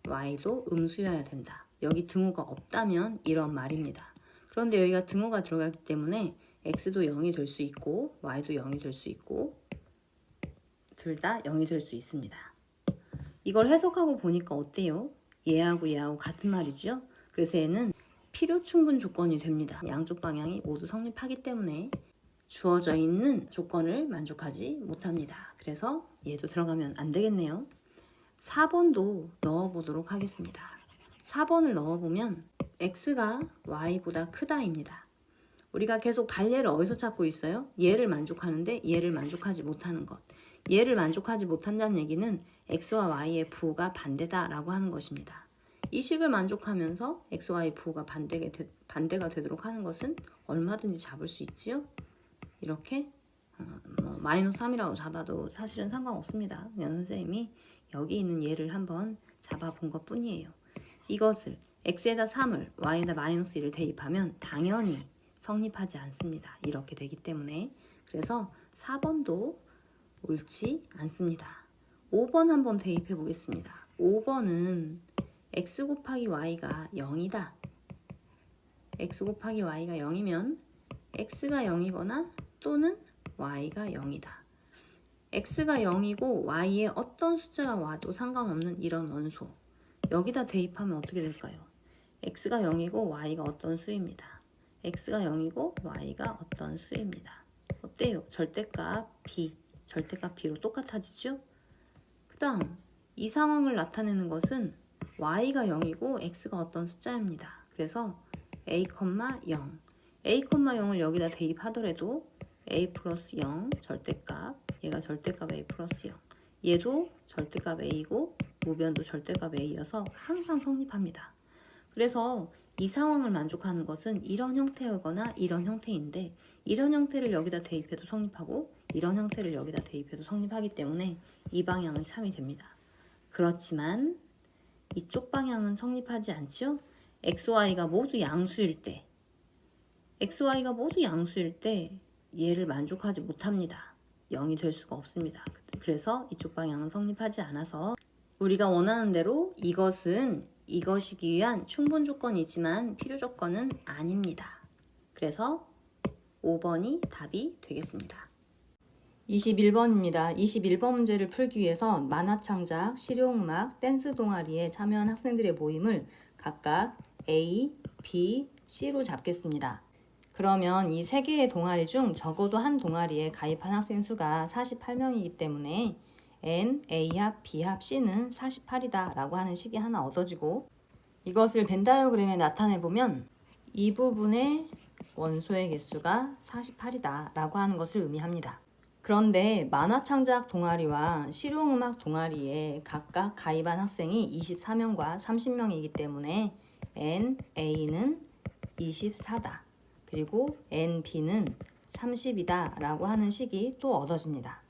y도 음수여야 된다. 여기 등호가 없다면 이런 말입니다. 그런데 여기가 등호가 들어가기 때문에 x도 0이 될 수 있고 y도 0이 될 수 있고 둘 다 0이 될 수 있습니다. 이걸 해석하고 보니까 어때요? 얘하고 얘하고 같은 말이죠. 그래서 얘는 필요 충분 조건이 됩니다. 양쪽 방향이 모두 성립하기 때문에 주어져 있는 조건을 만족하지 못합니다. 그래서 얘도 들어가면 안 되겠네요. 4번도 넣어보도록 하겠습니다. 4번을 넣어보면 x가 y보다 크다입니다. 우리가 계속 반례를 어디서 찾고 있어요? 얘를 만족하는데 얘를 만족하지 못하는 것. 얘를 만족하지 못한다는 얘기는 x와 y의 부호가 반대다라고 하는 것입니다. 이 식을 만족하면서 x, y 부호가 반대가 되도록 하는 것은 얼마든지 잡을 수 있지요. 이렇게 마이너스 3이라고 잡아도 사실은 상관없습니다. 그냥 선생님이 여기 있는 얘를 한번 잡아본 것 뿐이에요. 이것을 x에다 3을 y에다 마이너스 1을 대입하면 당연히 성립하지 않습니다. 이렇게 되기 때문에. 그래서 4번도 옳지 않습니다. 5번 한번 대입해 보겠습니다. 5번은 x 곱하기 y가 0이다. x 곱하기 y가 0이면 x가 0이거나 또는 y가 0이다. x가 0이고 y에 어떤 숫자가 와도 상관없는 이런 원소. 여기다 대입하면 어떻게 될까요? x가 0이고 y가 어떤 수입니다. x가 0이고 y가 어떤 수입니다. 어때요? 절대값 b, 절대값 b로 똑같아지죠? 그 다음 이 상황을 나타내는 것은 y가 0이고 x가 어떤 숫자입니다. 그래서 a, 0 a,0을 여기다 대입하더라도 a 플러스 0 절대값, 얘가 절대값 a 플러스 0, 얘도 절대값 a이고 무변도 절대값 a여서 항상 성립합니다. 그래서 이 상황을 만족하는 것은 이런 형태이거나 이런 형태인데, 이런 형태를 여기다 대입해도 성립하고 이런 형태를 여기다 대입해도 성립하기 때문에 이 방향은 참이 됩니다. 그렇지만 이쪽 방향은 성립하지 않죠? x, y가 모두 양수일 때, 얘를 만족하지 못합니다. 0이 될 수가 없습니다. 그래서 이쪽 방향은 성립하지 않아서 우리가 원하는 대로 이것이기 위한 충분 조건이지만 필요 조건은 아닙니다. 그래서 5번이 답이 되겠습니다. 21번입니다. 21번 문제를 풀기 위해서 만화창작, 실용음악, 댄스 동아리에 참여한 학생들의 모임을 각각 A, B, C로 잡겠습니다. 그러면 이 세 개의 동아리 중 적어도 한 동아리에 가입한 학생 수가 48명이기 때문에 N, A합, B합, C는 48이다 라고 하는 식이 하나 얻어지고, 이것을 벤 다이어그램에 나타내보면 이 부분의 원소의 개수가 48이다 라고 하는 것을 의미합니다. 그런데 만화창작 동아리와 실용음악 동아리에 각각 가입한 학생이 24명과 30명이기 때문에 N, A는 24다. 그리고 N, B는 30이다 라고 하는 식이 또 얻어집니다.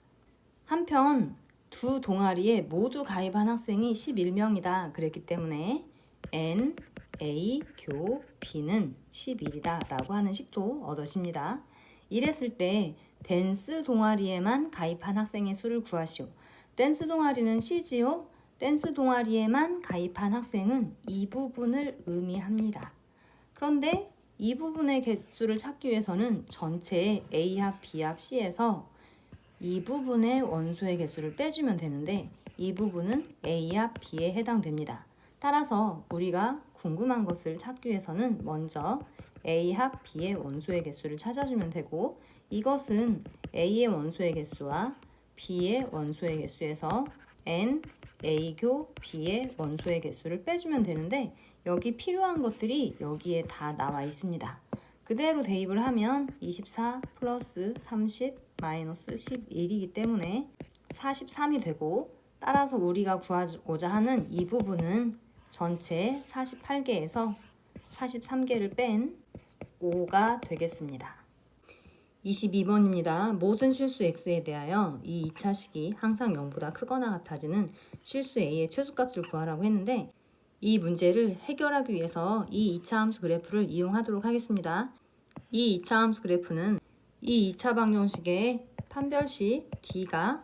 한편 두 동아리에 모두 가입한 학생이 11명이다 그랬기 때문에 N, A, 교, B는 11이다 라고 하는 식도 얻어집니다. 이랬을 때 댄스 동아리에만 가입한 학생의 수를 구하시오. 댄스 동아리는 C지요? 댄스 동아리에만 가입한 학생은 이 부분을 의미합니다. 그런데 이 부분의 개수를 찾기 위해서는 전체 A합, B합, C에서 이 부분의 원소의 개수를 빼주면 되는데 이 부분은 A합, B에 해당됩니다. 따라서 우리가 궁금한 것을 찾기 위해서는 먼저 A 합 B의 원소의 개수를 찾아주면 되고, 이것은 A의 원소의 개수와 B의 원소의 개수에서 N, A 교 B의 원소의 개수를 빼주면 되는데, 여기 필요한 것들이 여기에 다 나와 있습니다. 그대로 대입을 하면 24 플러스 30 마이너스 11이기 때문에 43이 되고, 따라서 우리가 구하고자 하는 이 부분은 전체 48개에서 43개를 뺀 5가 되겠습니다. 22번입니다. 모든 실수 x에 대하여 이 2차 식이 항상 0보다 크거나 같아지는 실수 a의 최소값을 구하라고 했는데, 이 문제를 해결하기 위해서 이 2차 함수 그래프를 이용하도록 하겠습니다. 이 2차 함수 그래프는 이 2차 방정식의 판별식 d가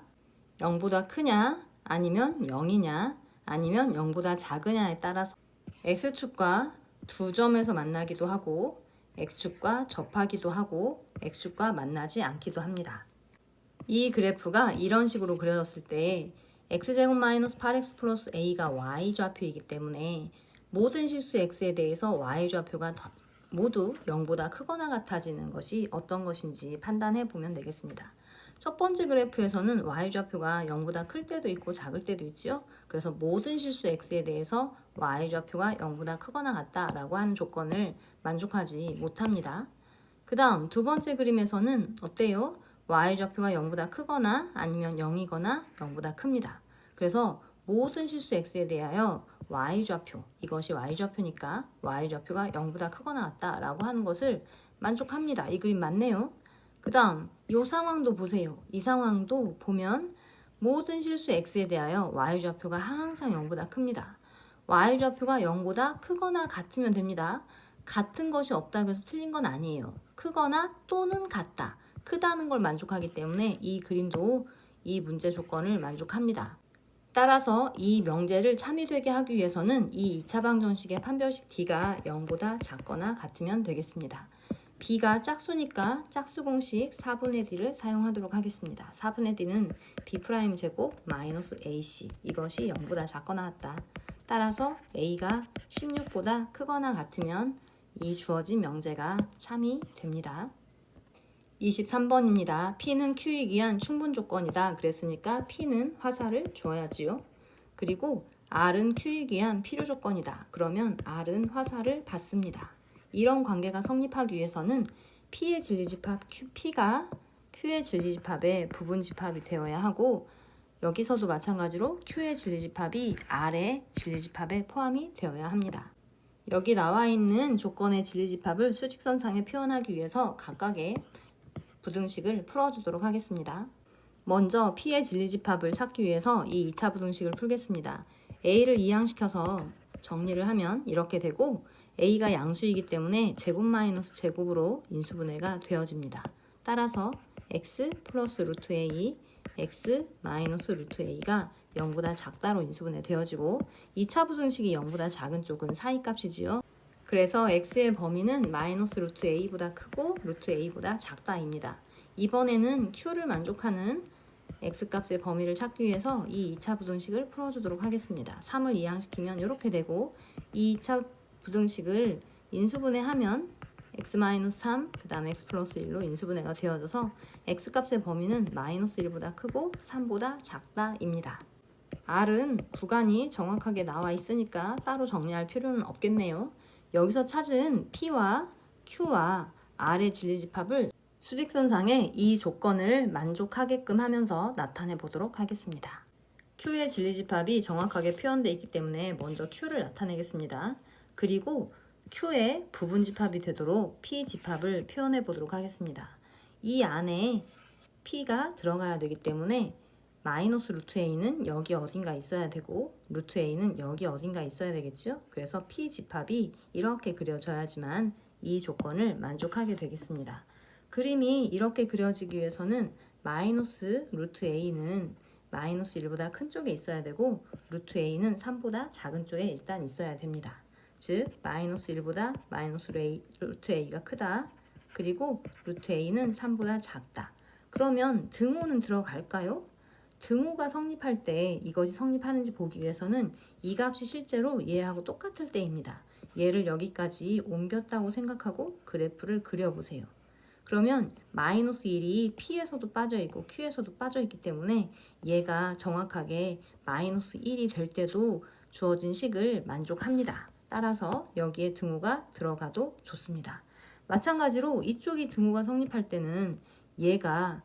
0보다 크냐 아니면 0이냐 아니면 0보다 작으냐에 따라서 x축과 두 점에서 만나기도 하고 x축과 접하기도 하고 x축과 만나지 않기도 합니다. 이 그래프가 이런 식으로 그려졌을 때 x제곱 마이너스 8x 플러스 a가 y좌표이기 때문에 모든 실수 x에 대해서 y좌표가 모두 0보다 크거나 같아지는 것이 어떤 것인지 판단해 보면 되겠습니다. 첫 번째 그래프에서는 y좌표가 0보다 클 때도 있고 작을 때도 있죠. 그래서 모든 실수 x에 대해서 y좌표가 0보다 크거나 같다라고 하는 조건을 만족하지 못합니다. 그 다음 두 번째 그림에서는 어때요? y좌표가 0보다 크거나 아니면 0이거나 0보다 큽니다. 그래서 모든 실수 x에 대하여 y좌표, 이것이 y좌표니까 y좌표가 0보다 크거나 같다라고 하는 것을 만족합니다. 이 그림 맞네요. 그 다음 이 상황도 보세요. 이 상황도 보면 모든 실수 x에 대하여 y좌표가 항상 0보다 큽니다. y좌표가 0보다 크거나 같으면 됩니다. 같은 것이 없다고 해서 틀린 건 아니에요. 크거나 또는 같다. 크다는 걸 만족하기 때문에 이 그림도 이 문제 조건을 만족합니다. 따라서 이 명제를 참이되게 하기 위해서는 이 2차 방정식의 판별식 d가 0보다 작거나 같으면 되겠습니다. b가 짝수니까 짝수 공식 4분의 d를 사용하도록 하겠습니다. 4분의 d는 b' 제곱 마이너스 ac, 이것이 0보다 작거나 같다. 따라서 a가 16보다 크거나 같으면 이 주어진 명제가 참이 됩니다. 23번입니다. P는 Q이기 위한 충분 조건이다. 그랬으니까 P는 화살을 줘야지요. 그리고 R은 Q이기 위한 필요 조건이다. 그러면 R은 화살을 받습니다. 이런 관계가 성립하기 위해서는 P의 진리집합 P가 Q의 진리집합의 부분집합이 되어야 하고, 여기서도 마찬가지로 Q의 진리집합이 R의 진리집합에 포함이 되어야 합니다. 여기 나와 있는 조건의 진리집합을 수직선상에 표현하기 위해서 각각의 부등식을 풀어주도록 하겠습니다. 먼저 P의 진리집합을 찾기 위해서 이 2차 부등식을 풀겠습니다. A를 이항시켜서 정리를 하면 이렇게 되고, A가 양수이기 때문에 제곱 마이너스 제곱으로 인수분해가 되어집니다. 따라서 x 플러스 루트 a, x 마이너스 루트 a가 0보다 작다로 인수분해 되어지고, 2차 부등식이 0보다 작은 쪽은 사이값이지요. 그래서 x의 범위는 마이너스 루트 a보다 크고 루트 a보다 작다입니다. 이번에는 q를 만족하는 x값의 범위를 찾기 위해서 이 2차 부등식을 풀어주도록 하겠습니다. 3을 이항시키면 이렇게 되고, 이 2차 부등식을 인수분해하면 x-3, 그 다음에 x 플러스 1로 인수분해가 되어져서 x값의 범위는 마이너스 1보다 크고 3보다 작다입니다. R은 구간이 정확하게 나와 있으니까 따로 정리할 필요는 없겠네요. 여기서 찾은 P와 Q와 R의 진리집합을 수직선상에 이 조건을 만족하게끔 하면서 나타내 보도록 하겠습니다. Q의 진리집합이 정확하게 표현되어 있기 때문에 먼저 Q를 나타내겠습니다. 그리고 Q의 부분집합이 되도록 P집합을 표현해 보도록 하겠습니다. 이 안에 P가 들어가야 되기 때문에 마이너스 루트 a는 여기 어딘가 있어야 되고 루트 a는 여기 어딘가 있어야 되겠죠. 그래서 P집합이 이렇게 그려져야지만 이 조건을 만족하게 되겠습니다. 그림이 이렇게 그려지기 위해서는 마이너스 루트 a는 마이너스 1보다 큰 쪽에 있어야 되고 루트 a는 3보다 작은 쪽에 일단 있어야 됩니다. 즉 마이너스 1보다 마이너스 루트 a가 크다. 그리고 루트 a는 3보다 작다. 그러면 등호는 들어갈까요? 등호가 성립할 때 이것이 성립하는지 보기 위해서는 이 값이 실제로 얘하고 똑같을 때입니다. 얘를 여기까지 옮겼다고 생각하고 그래프를 그려보세요. 그러면 마이너스 1이 P에서도 빠져있고 Q에서도 빠져있기 때문에 얘가 정확하게 마이너스 1이 될 때도 주어진 식을 만족합니다. 따라서 여기에 등호가 들어가도 좋습니다. 마찬가지로 이쪽이 등호가 성립할 때는 얘가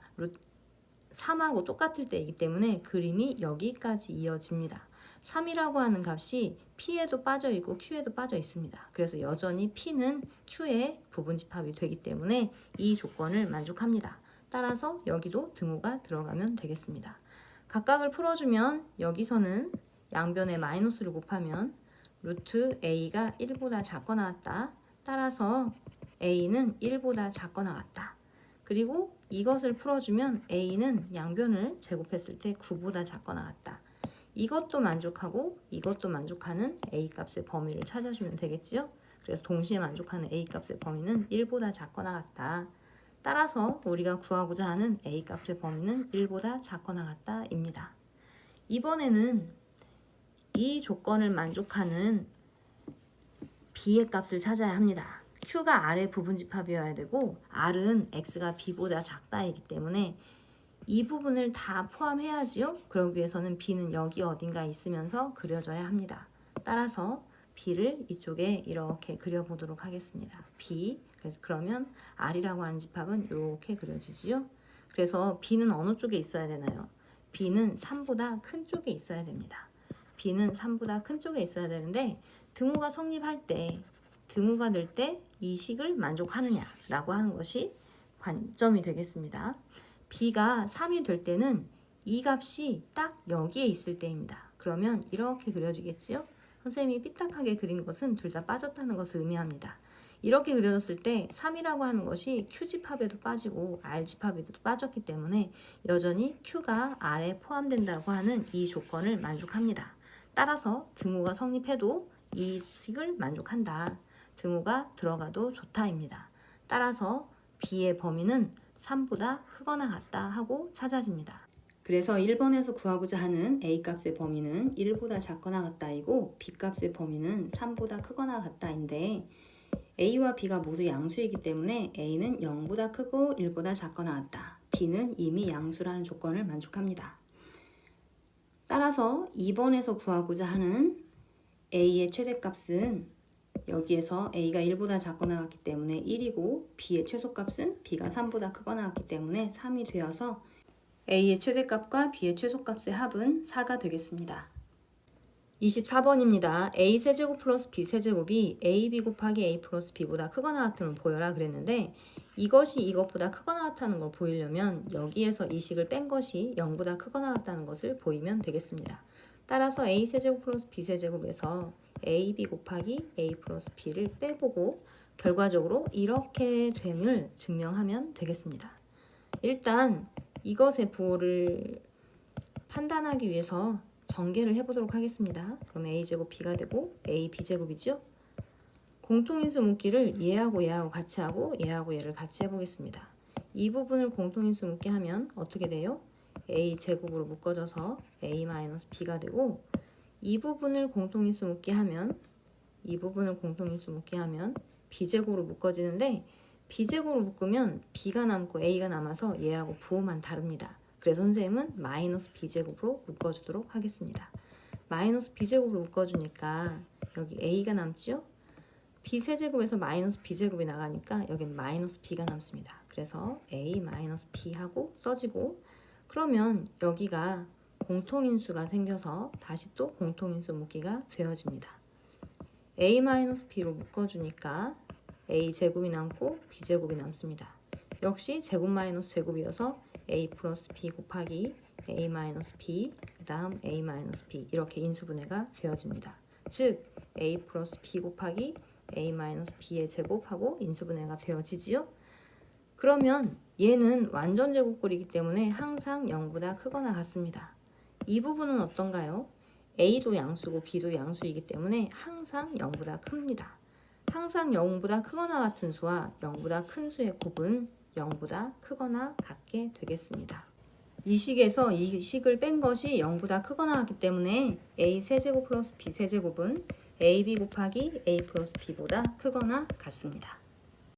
3하고 똑같을 때이기 때문에 그림이 여기까지 이어집니다. 3이라고 하는 값이 P에도 빠져 있고 Q에도 빠져 있습니다. 그래서 여전히 P는 Q의 부분집합이 되기 때문에 이 조건을 만족합니다. 따라서 여기도 등호가 들어가면 되겠습니다. 각각을 풀어주면 여기서는 양변에 마이너스를 곱하면 루트 A가 1보다 작거나 같다. 따라서 A는 1보다 작거나 같다. 그리고 이것을 풀어주면 A는 양변을 제곱했을 때 9보다 작거나 같다. 이것도 만족하고 이것도 만족하는 A 값의 범위를 찾아주면 되겠지요? 그래서 동시에 만족하는 A 값의 범위는 1보다 작거나 같다. 따라서 우리가 구하고자 하는 A 값의 범위는 1보다 작거나 같다 입니다. 이번에는 이 조건을 만족하는 B의 값을 찾아야 합니다. Q가 R의 부분집합이어야 되고 R은 X가 B보다 작다이기 때문에 이 부분을 다 포함해야지요. 그러기 위해서는 B는 여기 어딘가 있으면서 그려져야 합니다. 따라서 B를 이쪽에 이렇게 그려보도록 하겠습니다. B, 그러면 R이라고 하는 집합은 이렇게 그려지지요. 그래서 B는 어느 쪽에 있어야 되나요? B는 3보다 큰 쪽에 있어야 됩니다. B는 3보다 큰 쪽에 있어야 되는데 등호가 성립할 때, 등호가 될 때 이 식을 만족하느냐라고 하는 것이 관점이 되겠습니다. B가 3이 될 때는 이 값이 딱 여기에 있을 때입니다. 그러면 이렇게 그려지겠지요? 선생님이 삐딱하게 그린 것은 둘 다 빠졌다는 것을 의미합니다. 이렇게 그려졌을 때 3이라고 하는 것이 Q집합에도 빠지고 R집합에도 빠졌기 때문에 여전히 Q가 R에 포함된다고 하는 이 조건을 만족합니다. 따라서 등호가 성립해도 이 식을 만족한다. 등호가 들어가도 좋다입니다. 따라서 B의 범위는 3보다 크거나 같다 하고 찾아집니다. 그래서 1번에서 구하고자 하는 A 값의 범위는 1보다 작거나 같다이고 B 값의 범위는 3보다 크거나 같다인데 A와 B가 모두 양수이기 때문에 A는 0보다 크고 1보다 작거나 같다. B는 이미 양수라는 조건을 만족합니다. 따라서 2번에서 구하고자 하는 A의 최대값은 여기에서 A가 1보다 작거나 같기 때문에 1이고 B의 최소값은 B가 3보다 크거나 같기 때문에 3이 되어서 A의 최대값과 B의 최소값의 합은 4가 되겠습니다. 24번입니다. A 세제곱 플러스 B 세제곱이 AB 곱하기 A 플러스 B보다 크거나 같음을 보여라 그랬는데 이것이 이것보다 크거나 같다는 걸 보이려면 여기에서 이 식을 뺀 것이 0보다 크거나 같다는 것을 보이면 되겠습니다. 따라서 A 세제곱 플러스 B 세제곱에서 AB 곱하기 A 플러스 B를 빼보고 결과적으로 이렇게 됨을 증명하면 되겠습니다. 일단 이것의 부호를 판단하기 위해서 전개를 해보도록 하겠습니다. 그럼 A제곱 B가 되고 A, B제곱이죠? 공통인수 묻기를 얘하고 얘하고 같이 하고 얘하고 얘를 같이 해보겠습니다. 이 부분을 공통인수 묻기 하면 어떻게 돼요? A제곱으로 묶어져서 A-B가 되고 이 부분을 공통인수 묻기 하면 B제곱으로 묶어지는데 B제곱으로 묶으면 B가 남고 A가 남아서 얘하고 부호만 다릅니다. 그래서 선생님은 마이너스 B제곱으로 묶어주도록 하겠습니다. 마이너스 B제곱으로 묶어주니까 여기 A가 남죠? B세제곱에서 마이너스 B제곱이 나가니까 여긴 마이너스 B가 남습니다. 그래서 A 마이너스 B 하고 써지고 그러면 여기가 공통인수가 생겨서 다시 또 공통인수 묶기가 되어집니다. A-B로 묶어주니까 A제곱이 남고 B제곱이 남습니다. 역시 제곱 마이너스 제곱이어서 A 플러스 B 곱하기 A-B 그 다음 A-B 이렇게 인수분해가 되어집니다. 즉 A 플러스 B 곱하기 A-B의 제곱하고 인수분해가 되어지지요. 그러면 얘는 완전 제곱꼴이기 때문에 항상 0보다 크거나 같습니다. 이 부분은 어떤가요? A도 양수고 B도 양수이기 때문에 항상 0보다 큽니다. 항상 0보다 크거나 같은 수와 0보다 큰 수의 곱은 0보다 크거나 같게 되겠습니다. 이 식에서 이 식을 뺀 것이 0보다 크거나 같기 때문에 A 세제곱 플러스 B 세제곱은 AB 곱하기 A 플러스 B보다 크거나 같습니다.